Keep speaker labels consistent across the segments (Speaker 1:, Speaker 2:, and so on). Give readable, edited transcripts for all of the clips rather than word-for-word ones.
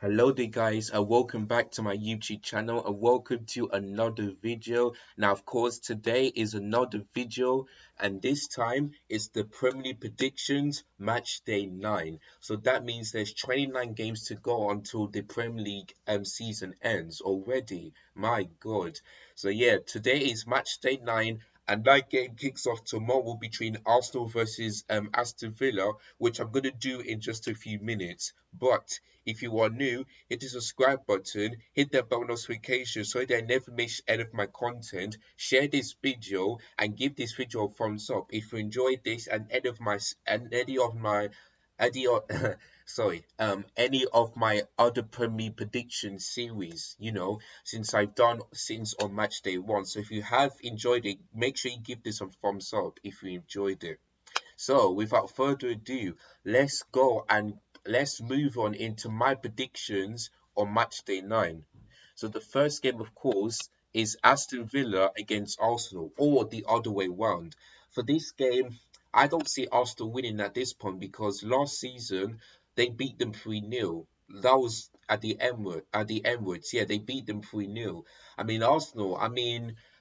Speaker 1: Hello there guys and welcome back to my YouTube channel and welcome to another video. Now of course today is another video and this time it's the Premier League predictions match day 9. So that means there's 29 games to go until the Premier League season ends already. My god. So yeah, today is match day 9 and that game kicks off tomorrow between Arsenal versus Aston Villa, which I'm going to do in just a few minutes. But if you are new, hit the subscribe button, hit that bell notification so that I never miss any of my content. Share this video and give this video a thumbs up if you enjoyed this and any of any of my other Premier prediction series, since I've done since on match day 1. So if you have enjoyed it, make sure you give this a thumbs up if you enjoyed it. So, without further ado, let's go and let's move on into my predictions on match day 9. So, the first game, of course, is Aston Villa against Arsenal, or the other way round. For this game, I don't see Arsenal winning at this point because last season they beat them 3-0. That was at the Emirates. Yeah, they beat them 3-0. I mean, Arsenal,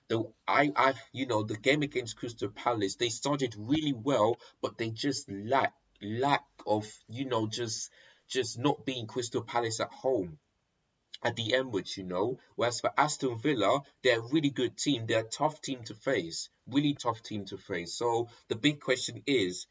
Speaker 1: the game against Crystal Palace, they started really well, but they just lack of, just not being Crystal Palace at home at the Emirates. Whereas for Aston Villa, they're a really good team. They're a tough team to face, really tough team to face. So the big question is,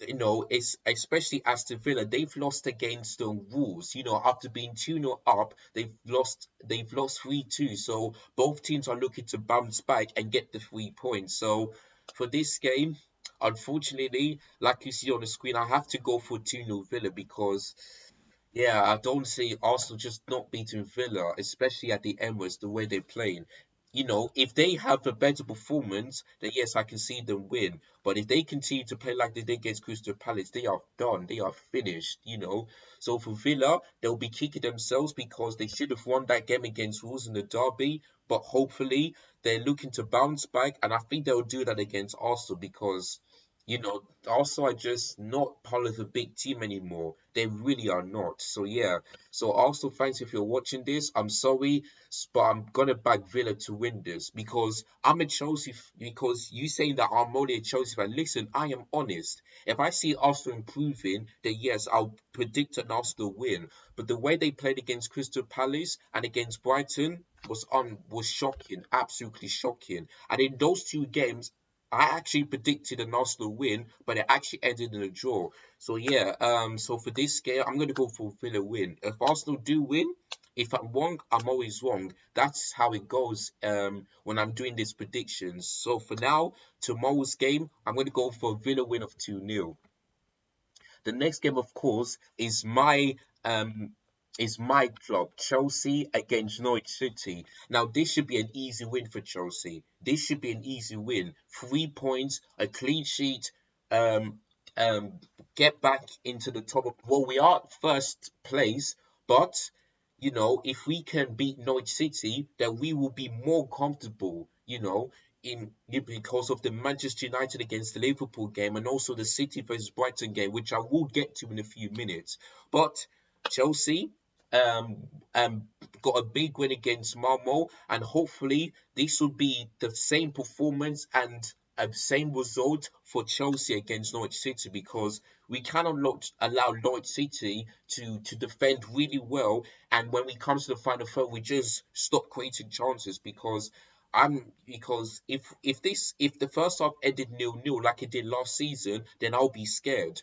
Speaker 1: it's especially Aston Villa. They've lost against the Wolves. After being 2-0 up, they've lost 3-2. So both teams are looking to bounce back and get the 3 points. So for this game, unfortunately, like you see on the screen, I have to go for 2-0 Villa because yeah, I don't see Arsenal just not beating Villa, especially at the Emirates, the way they're playing. If they have a better performance, then yes, I can see them win. But if they continue to play like they did against Crystal Palace, they are done. They are finished. So for Villa, they'll be kicking themselves because they should have won that game against Wolves in the derby. But hopefully, they're looking to bounce back, and I think they'll do that against Arsenal because also are just not part of a big team anymore. They really are not. So yeah. So Arsenal fans, if you're watching this, I'm sorry, but I'm gonna back Villa to win this because I'm a because you saying that I'm only a Chelsea fan. Listen, I am honest. If I see Arsenal improving, then yes, I'll predict an Arsenal win. But the way they played against Crystal Palace and against Brighton was shocking, absolutely shocking. And in those two games, I actually predicted an Arsenal win, but it actually ended in a draw. So yeah, so for this game, I'm gonna go for Villa win. If Arsenal do win, if I'm wrong, I'm always wrong. That's how it goes when I'm doing these predictions. So for now, tomorrow's game, I'm gonna go for a Villa win of 2-0. The next game, of course, is my club, Chelsea against Norwich City. Now, this should be an easy win for Chelsea. This should be an easy win. 3 points, a clean sheet, um, um, get back into the top of. Well, we are first place, but if we can beat Norwich City, then we will be more comfortable. Because of the Manchester United against the Liverpool game and also the City versus Brighton game, which I will get to in a few minutes. But Chelsea um, um, got a big win against Malmo, and hopefully this will be the same performance and same result for Chelsea against Norwich City because we cannot allow Norwich City to defend really well, and when we come to the final third, we just stop creating chances because if the first half ended 0-0 like it did last season, then I'll be scared.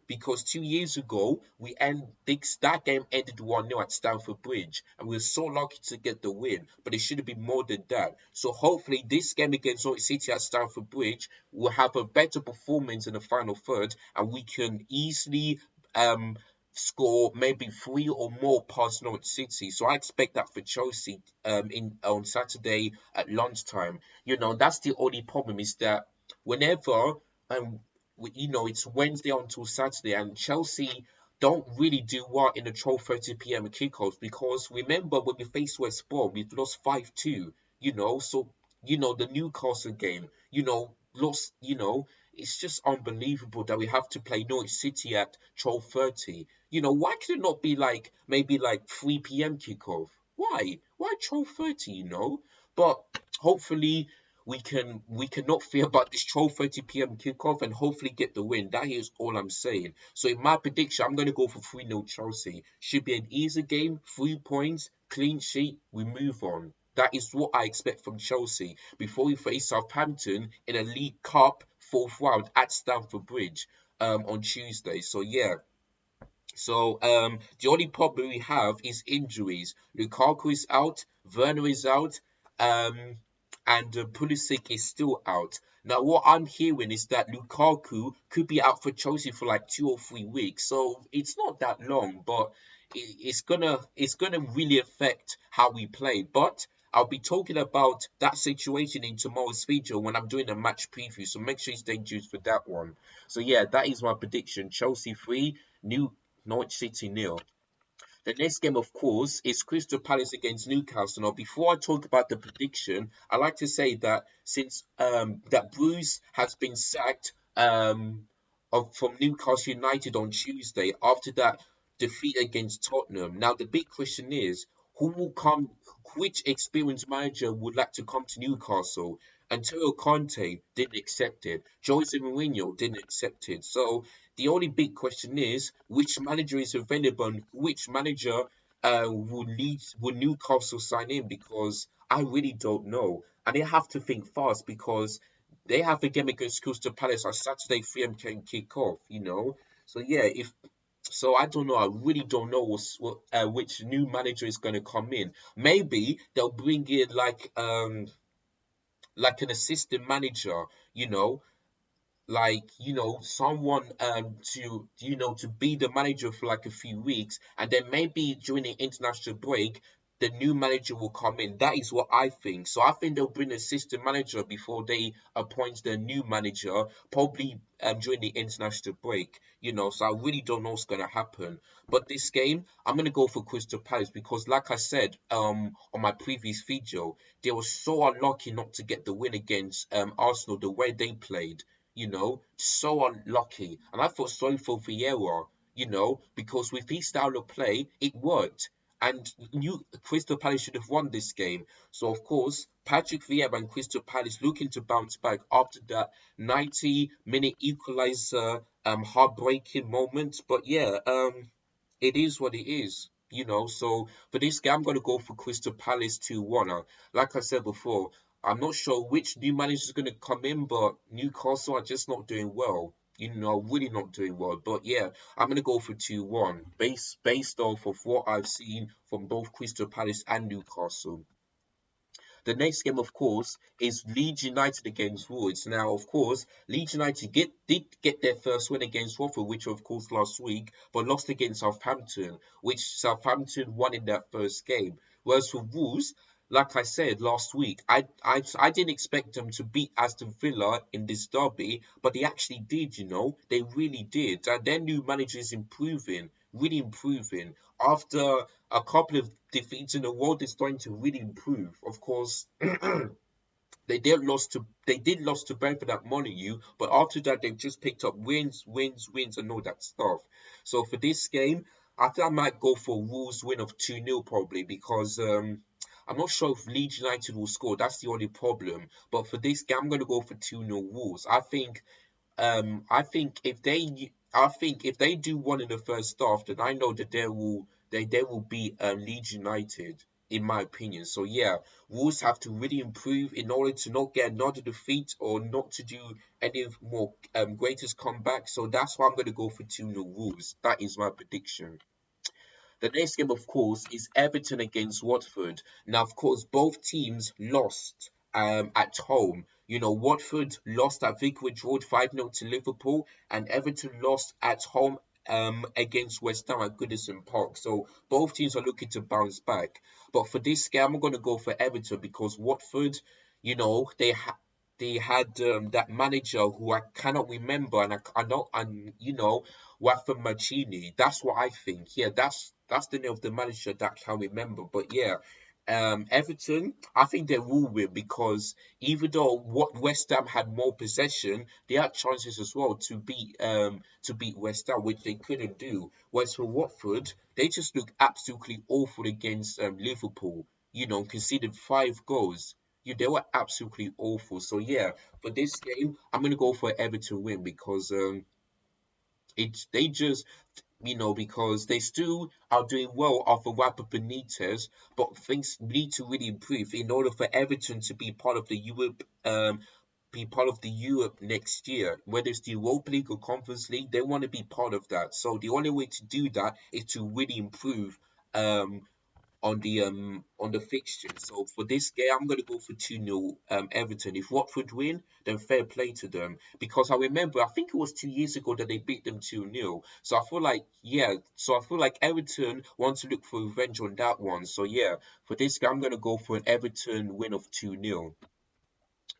Speaker 1: Because 2 years ago that game ended 1-0 at Stamford Bridge, and we were so lucky to get the win. But it should have been more than that. So hopefully, this game against Norwich City at Stamford Bridge will have a better performance in the final third, and we can easily score maybe three or more past Norwich City. So I expect that for Chelsea in on Saturday at lunchtime. That's the only problem is that whenever um it's Wednesday until Saturday, and Chelsea don't really do well in the 12:30 p.m. kickoffs because remember when we faced West Brom, we've lost 5-2. So the Newcastle game, lost. it's just unbelievable that we have to play Norwich City at 12:30. Why could it not be like maybe like 3 p.m. kickoff? Why 12:30? But hopefully we can not fear about this 12:30 p.m. kickoff and hopefully get the win. That is all I'm saying. So in my prediction, I'm gonna go for 3-0 Chelsea. Should be an easy game, 3 points, clean sheet, we move on. That is what I expect from Chelsea before we face Southampton in a League Cup fourth round at Stamford Bridge on Tuesday. So yeah, so the only problem we have is injuries. Lukaku is out, Werner is out, um, and Pulisic is still out. Now, what I'm hearing is that Lukaku could be out for Chelsea for like 2 or 3 weeks, so it's not that long, but it's gonna really affect how we play. But I'll be talking about that situation in tomorrow's video when I'm doing a match preview, so make sure you stay tuned for that one. So yeah, that is my prediction. Chelsea 3, New Norwich City nil. The next game, of course, is Crystal Palace against Newcastle. Now, before I talk about the prediction, I like to say that since that Bruce has been sacked from Newcastle United on Tuesday after that defeat against Tottenham. Now, the big question is, who will come? Which experienced manager would like to come to Newcastle? Antonio Conte didn't accept it. Jose Mourinho didn't accept it. So the only big question is which manager is available and which manager will Newcastle sign in, because I really don't know. And they have to think fast because they have a game against Crystal Palace on Saturday, 3 p.m. kick off. So yeah, if so, I don't know. I really don't know which new manager is going to come in. Maybe they'll bring in like an assistant manager, you know, someone to be the manager for like a few weeks, and then maybe during the international break the new manager will come in. That is what I think. So I think they'll bring an assistant manager before they appoint the new manager, probably during the international break. So I really don't know what's going to happen. But this game I'm going to go for Crystal Palace because, like I said on my previous video, they were so unlucky not to get the win against Arsenal the way they played. So unlucky. And I felt sorry for Vieira, because with his style of play, it worked. And Crystal Palace should have won this game. So, of course, Patrick Vieira and Crystal Palace looking to bounce back after that 90-minute equalizer, heartbreaking moment. But yeah, it is what it is. So for this game, I'm going to go for Crystal Palace 2-1. Like I said before, I'm not sure which new manager is going to come in, but Newcastle are just not doing well. Really not doing well. But yeah, I'm going to go for 2-1 based off of what I've seen from both Crystal Palace and Newcastle. The next game, of course, is Leeds United against Wolves. Now, of course, Leeds United did get their first win against Watford, which of course last week, but lost against Southampton, which Southampton won in that first game. Whereas for Wolves, like I said last week, I didn't expect them to beat Aston Villa in this derby, but they actually did. They really did. And their new manager is improving, really improving. After a couple of defeats in a row, they're starting to really improve. Of course, they did lost to Brentford at Molineux, but after that they've just picked up wins, and all that stuff. So for this game, I think I might go for a Wolves win of 2-0 probably, because I'm not sure if Leeds United will score. That's the only problem. But for this game, I'm going to go for 2-0 Wolves. I think if they do one in the first half, then I know that they will be Leeds United, in my opinion. So yeah, Wolves have to really improve in order to not get another defeat or not to do any more greatest comeback. So that's why I'm going to go for 2-0 Wolves. That is my prediction. The next game, of course, is Everton against Watford. Now, of course, both teams lost at home. Watford lost at Vicarage Road 5-0 to Liverpool, and Everton lost at home against West Ham at Goodison Park. So both teams are looking to bounce back. But for this game, I'm going to go for Everton because Watford, they had that manager who I cannot remember, and I know, and Watford Mancini. That's what I think. Yeah, that's the name of the manager that I can remember. But yeah, Everton, I think they will win because even though what West Ham had more possession, they had chances as well to beat West Ham, which they couldn't do. Whereas for Watford, they just look absolutely awful against Liverpool. You know, conceded 5 goals. Yeah, they were absolutely awful. So yeah, for this game, I'm gonna go for Everton win because they just because they still are doing well after Rafa Benitez, but things need to really improve in order for Everton to be part of the Europe next year. Whether it's the Europa League or Conference League, they want to be part of that. So the only way to do that is to really improve um on the fixture. So for this game, I'm gonna go for 2-0 Everton. If Watford win, then fair play to them. Because I remember, I think it was 2 years ago that they beat them 2-0. So I feel like Everton want to look for revenge on that one. So yeah, for this game, I'm gonna go for an Everton win of 2-0.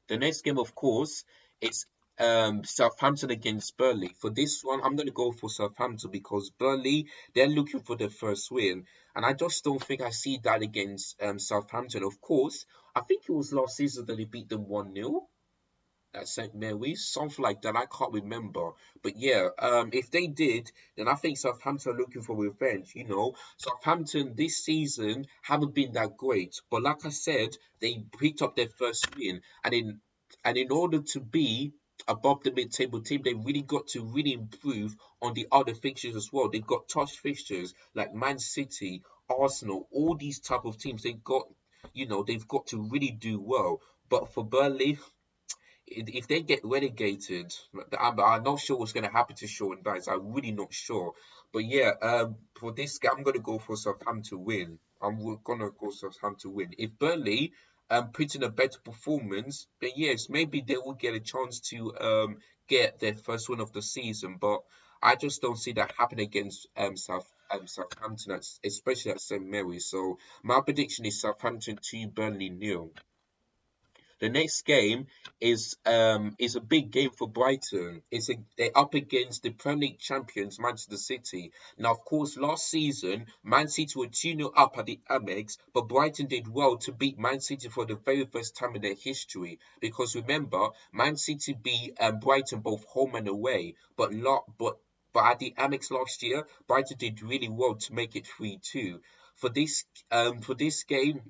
Speaker 1: The next game, of course, is Southampton against Burnley. For this one, I'm going to go for Southampton because Burnley, they're looking for their first win. And I just don't think I see that against Southampton. Of course, I think it was last season that they beat them 1-0 at St. Mary's, something like that. I can't remember. But yeah, if they did, then I think Southampton are looking for revenge. Southampton this season haven't been that great. But like I said, they picked up their first win. And in order to be above the mid-table team, they really got to really improve on the other fixtures as well. They've got tough fixtures like Man City, Arsenal, all these type of teams. They've got to really do well. But for Burnley, if they get relegated, I'm not sure what's going to happen to Sean Dyche. I'm really not sure. But yeah, for this game, I'm going to go for Southampton win. I'm going to go Southampton win. If Burnley put in a better performance, then yes, maybe they will get a chance to get their first win of the season. But I just don't see that happen against Southampton, especially at St Mary's. So my prediction is Southampton 2, Burnley 0. The next game is a big game for Brighton. They're up against the Premier League champions Manchester City. Now, of course, last season Man City were 2-0 up at the Amex, but Brighton did well to beat Man City for the very first time in their history. Because remember, Man City beat Brighton both home and away, but at the Amex last year, Brighton did really well to make it 3-2. For this game,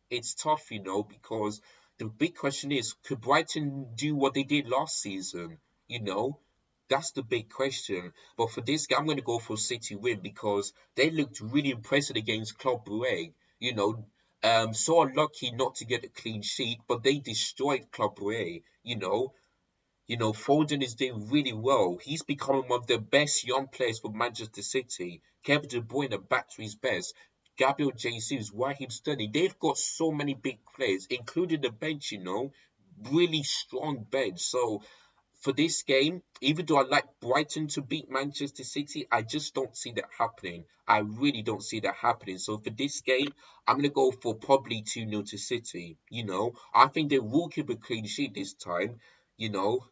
Speaker 1: it's tough, because the big question is, could Brighton do what they did last season? You know, that's the big question. But for this game, I'm going to go for City win because they looked really impressive against Club Brugge. So unlucky not to get a clean sheet, but they destroyed Club Brugge. Foden is doing really well. He's becoming one of the best young players for Manchester City. Kevin De Bruyne back to his best. Gabriel Jesus, Raheem Sterling. They've got so many big players, including the bench, really strong bench. So for this game, even though I like Brighton to beat Manchester City, I just don't see that happening. I really don't see that happening. So for this game, I'm going to go for probably 2-0 to City. I think they will keep a clean sheet this time. You know,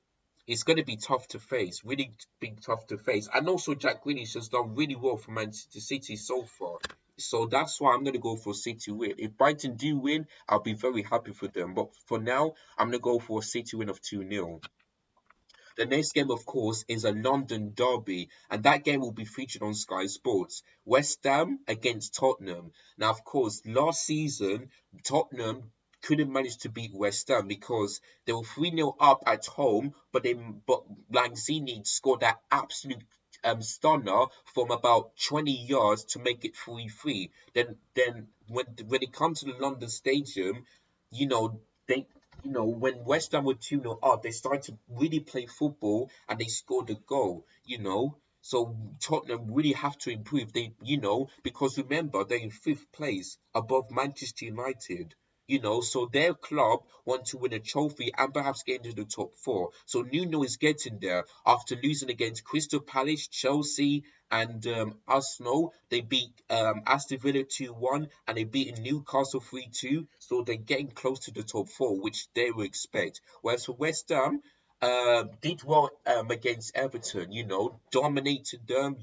Speaker 1: it's going to be tough to face, really be tough to face. And also, Jack Grealish has done really well for Manchester City so far. So that's why I'm going to go for City win. If Brighton do win, I'll be very happy for them. But for now, I'm going to go for a City win of 2-0. The next game, of course, is a London derby, and that game will be featured on Sky Sports. West Ham against Tottenham. Now, of course, last season, Tottenham couldn't manage to beat West Ham because they were 3-0 up at home, but Lanzini scored that absolute stunner from about 20 yards to make it 3-3. Then when it comes to the London Stadium, you know, they when West Ham were 2-0 up, they started to really play football and they scored a goal, So Tottenham really have to improve. Because remember, they're in fifth place above Manchester United. So their club want to win a trophy and perhaps get into the top four. So Nuno is getting there after losing against Crystal Palace, Chelsea, and Arsenal. They beat Aston Villa 2-1 and they beat Newcastle 3-2. So they're getting close to the top four, which they will expect. Whereas for West Ham, did well against Everton, dominated them,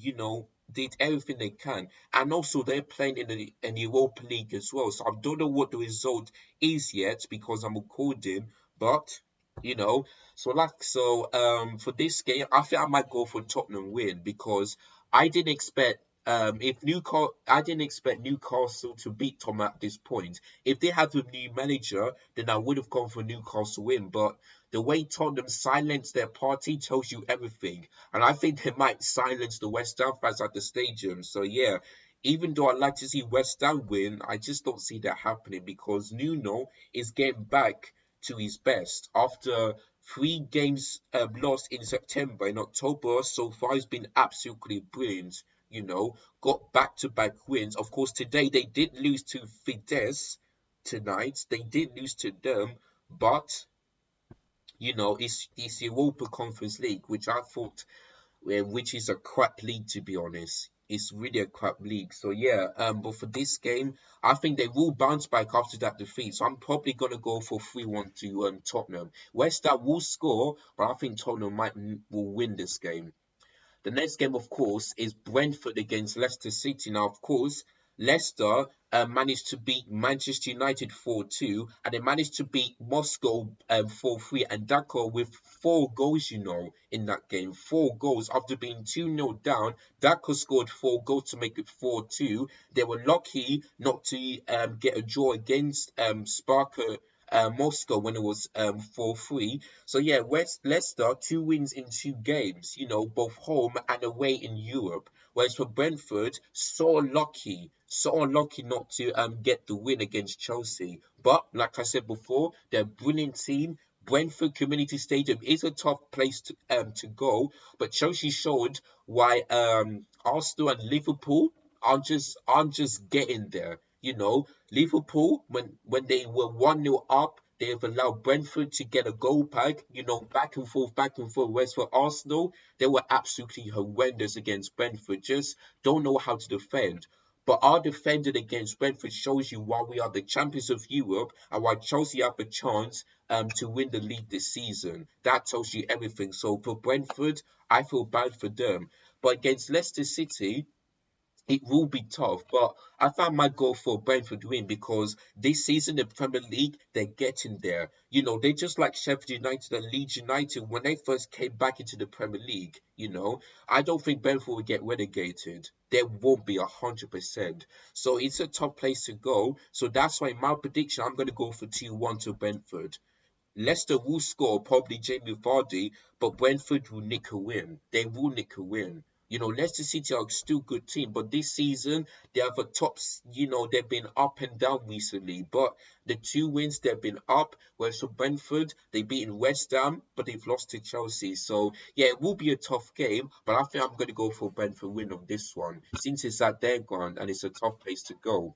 Speaker 1: did everything they can, and also they're playing in the Europa League as well. So I don't know what the result is yet because I'm recording, but you know, for this game, I think I might go for Tottenham win because I didn't expect. I didn't expect Newcastle to beat Tom at this point. If they had a new manager, then I would have gone for Newcastle win. But the way Tottenham silenced their party tells you everything. And I think they might silence the West Ham fans at the stadium. So yeah, even though I'd like to see West Ham win, I just don't see that happening because Nuno is getting back to his best after 3 games lost in September. In October so far, he's been absolutely brilliant. Got back-to-back wins. Of course, today they did lose to Fidesz tonight. They did lose to them, but it's Europa Conference League, which I thought, which is a crap league to be honest. It's really a crap league. So yeah, but for this game, I think they will bounce back after that defeat. So I'm probably gonna go for 3-1 to Tottenham. West Ham will score, but I think Tottenham will win this game. The next game, of course, is Brentford against Leicester City. Now, of course, Leicester managed to beat Manchester United 4-2, and they managed to beat Moscow 4-3, and Daka with 4 goals, in that game. 4 goals. After being 2-0 down, Daka scored 4 goals to make it 4-2. They were lucky not to get a draw against Sparta Moscow when it was 4-3. So yeah, Leicester 2 wins in 2 games, both home and away in Europe. Whereas for Brentford, so unlucky not to get the win against Chelsea. But like I said before, they're a brilliant team. Brentford Community Stadium is a tough place to go, but Chelsea showed why Arsenal and Liverpool aren't just getting there. Liverpool, when they were 1-0 up, they've allowed Brentford to get a goal back, back and forth, back and forth. Whereas for Arsenal, they were absolutely horrendous against Brentford, just don't know how to defend. But our defending against Brentford shows you why we are the champions of Europe and why Chelsea have a chance to win the league this season. That tells you everything. So for Brentford, I feel bad for them. But against Leicester City, it will be tough, but I found my goal for Brentford win because this season the Premier League they're getting there. They just like Sheffield United and Leeds United when they first came back into the Premier League. I don't think Brentford will get relegated. There won't be 100%. So it's a tough place to go. So that's why my prediction I'm going to go for 2-1 to Brentford. Leicester will score, probably Jamie Vardy, but Brentford will nick a win. They will nick a win. Leicester City are still a good team, but this season they have a they've been up and down recently. But the 2 wins, they've been up. Whereas for Brentford, they've beaten West Ham, but they've lost to Chelsea. So yeah, it will be a tough game, but I think I'm going to go for Brentford win on this one, since it's at their ground and it's a tough place to go.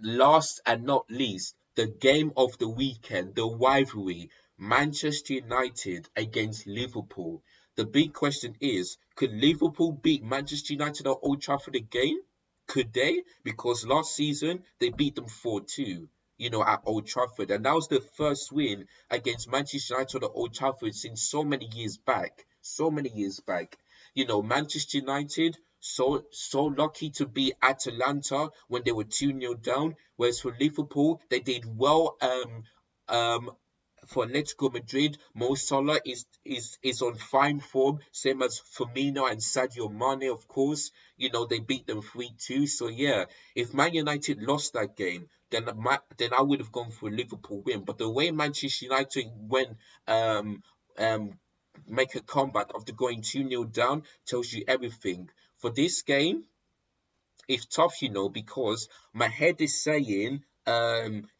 Speaker 1: Last and not least, the game of the weekend, the rivalry, Manchester United against Liverpool. The big question is, could Liverpool beat Manchester United at Old Trafford again? Could they? Because last season they beat them 4-2, at Old Trafford. And that was the first win against Manchester United at Old Trafford since so many years back. So many years back. Manchester United so lucky to beat Atalanta when they were 2-0 down. Whereas for Liverpool, they did well um for Atletico Madrid. Mo Salah is on fine form, same as Firmino and Sadio Mane, of course. They beat them 3-2. So yeah, if Man United lost that game, then I would have gone for a Liverpool win. But the way Manchester United went um make a comeback after going 2-0 down tells you everything. For this game, it's tough, because my head is saying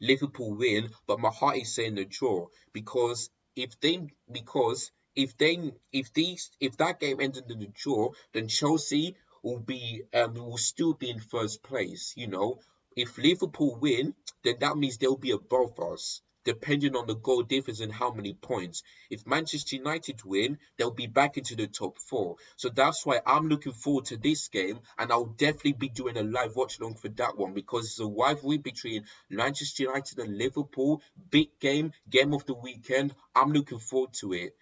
Speaker 1: Liverpool win, but my heart is saying a draw. Because if that game ended in a draw, then Chelsea will still be in first place. If Liverpool win, then that means they'll be above us, depending on the goal difference and how many points. If Manchester United win, they'll be back into the top four. So that's why I'm looking forward to this game, and I'll definitely be doing a live watch along for that one because it's a rivalry between Manchester United and Liverpool. Big game of the weekend. I'm looking forward to it.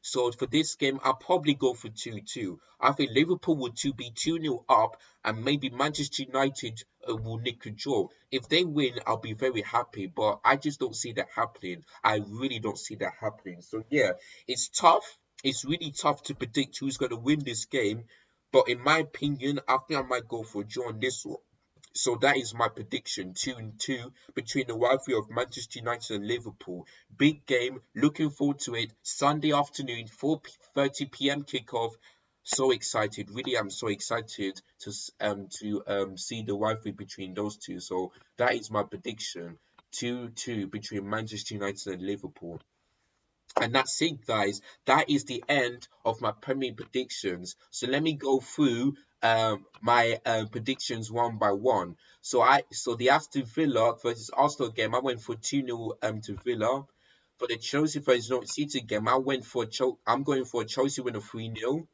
Speaker 1: So for this game, I'll probably go for 2-2. I think Liverpool would to be 2-0 up, and maybe Manchester United will nick a draw. If they win, I'll be very happy, but I just don't see that happening. I really don't see that happening. So yeah, it's tough. It's really tough to predict who's going to win this game, but in my opinion, I think I might go for a draw on this one. So that is my prediction, 2-2 between the rivalry of Manchester United and Liverpool. Big game, looking forward to it. Sunday afternoon, 4:30 p.m. kickoff. So excited, really am so excited to see the rivalry between those two. So that is my prediction, 2-2 between Manchester United and Liverpool. And that's it, guys. That is the end of my Premier predictions. So let me go through my predictions one by one. So the Aston Villa versus Arsenal game, I went for 2-0 to Villa. For the Chelsea versus Norwich City game, I'm going for a Chelsea win of 3-0.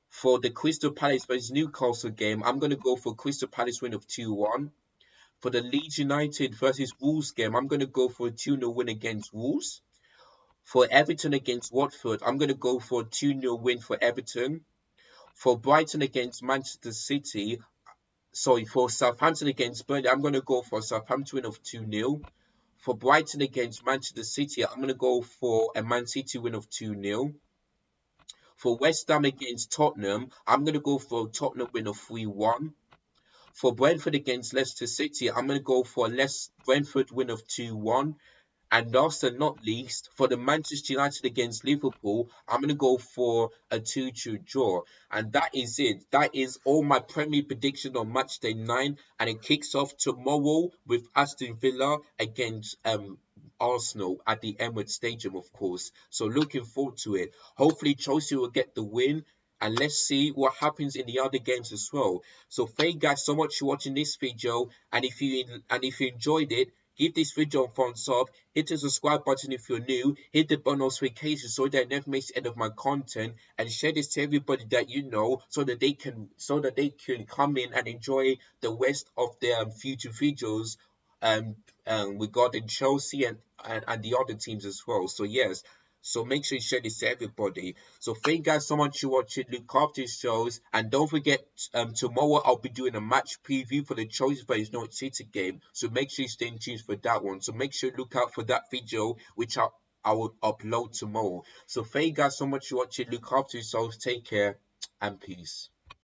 Speaker 1: For the Crystal Palace versus Newcastle game, I'm going to go for Crystal Palace win of 2-1. For the Leeds United versus Wolves game, I'm going to go for a 2-0 win against Wolves. For Everton against Watford, I'm going to go for a 2-0 win for Everton. For Brighton against Manchester City, for Southampton against Burnley, I'm going to go for a Southampton win of 2-0. For Brighton against Manchester City, I'm going to go for a Man City win of 2-0. For West Ham against Tottenham, I'm going to go for a Tottenham win of 3-1. For Brentford against Leicester City, I'm going to go for a Brentford win of 2-1. And last and not least, for the Manchester United against Liverpool, I'm going to go for a 2-2 draw. And that is it. That is all my Premier prediction on Matchday 9. And it kicks off tomorrow with Aston Villa against Arsenal at the Emirates Stadium, of course. So looking forward to it. Hopefully Chelsea will get the win. And let's see what happens in the other games as well. So thank you guys so much for watching this video. And if you enjoyed it, give this video a thumbs up, hit the subscribe button if you're new, hit the bell notification so that I never miss any of my content, and share this to everybody that you know so that they can come in and enjoy the rest of their future videos regarding Chelsea and the other teams as well. So yes. So make sure you share this to everybody. So thank you guys so much for watching. Look after your shows. And don't forget, tomorrow I'll be doing a match preview for the Chelsea versus Norwich City game. So make sure you stay tuned for that one. So make sure you look out for that video, which I will upload tomorrow. So thank you guys so much for watching. Look after yourselves. Take care and peace.